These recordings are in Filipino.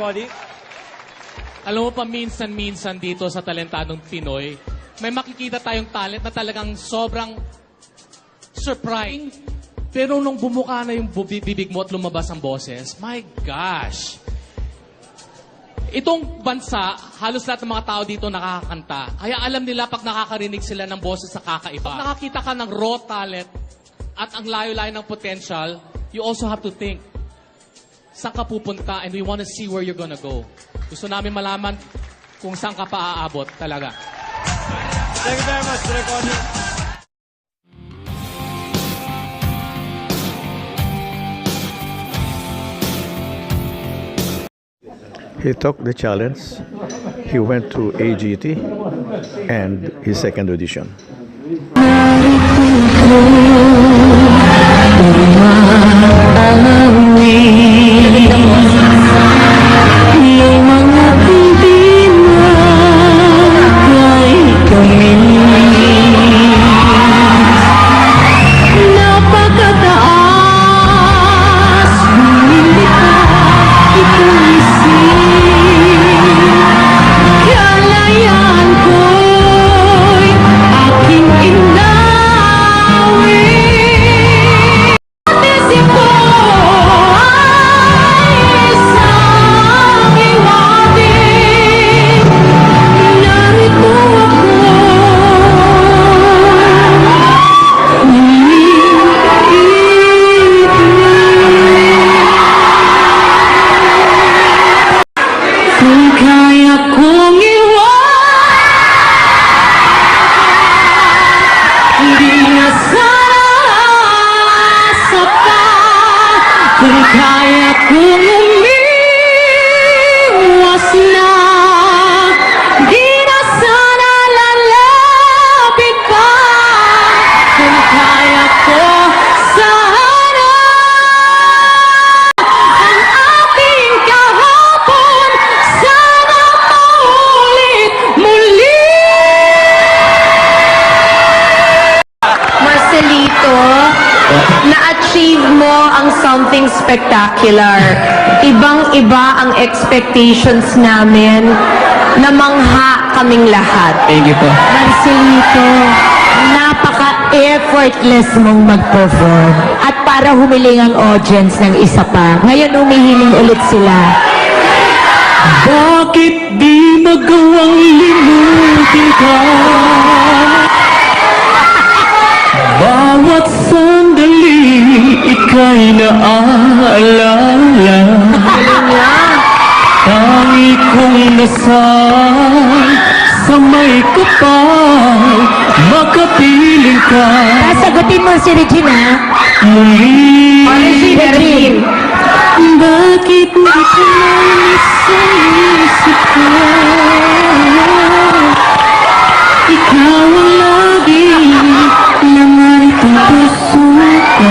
Cody. Alam mo pa, minsan-minsan dito sa Talentadong Pinoy, may makikita tayong talent na talagang sobrang surprise. Pero nung bumuka na yung bibig mo at lumabas ang boses, my gosh! Itong bansa, halos lahat ng mga tao dito nakakakanta. Kaya alam nila pag nakakarinig sila ng boses na kakaiba. Pag nakakita ka ng raw talent at ang layo-layo ng potential, you also have to think, saan ka pupunta, and we want to see where you're gonna go. Gusto namin malaman kung saan ka pa aabot talaga. Thank you very much, Direk Cody. He took the challenge. He went to AGT and his second audition. Kaya kong umiwas na, di na sana lalapit pa. Kung kaya ko sana ang ating kahapon, sana maulit muli. Marcelito, na-achieve mo ang something spectacular. Ibang-iba ang expectations namin, na mangha kaming lahat. Thank you po. Marcelito, napaka-effortless mong mag-perform. At para humiling ang audience ng isa pa, ngayon umihiling ulit sila. Bakit di magawang limutin ka? Bawat sandali, ika'y naaalala. Tangi kong nasaan sa may kapal, makapiling ka. Sagutin mo si Regina. Muli. Regine. Bakit di ko lang sa isip ko? Ikaw ang lagi naman itong puso ko.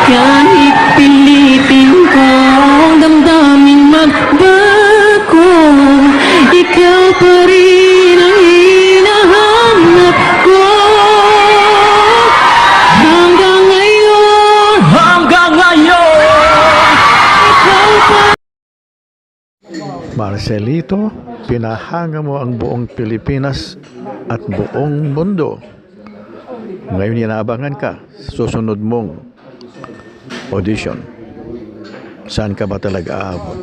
Kahit pilitin ko, damdamin magbago, ikaw pa rin ang hinahanap ko. Hanggang ngayon, ikaw pa. Marcelito, pinahanga mo ang buong Pilipinas at buong mundo. Ngayon inaabangan ka sa susunod mong audition. Saan ka ba talaga aabot?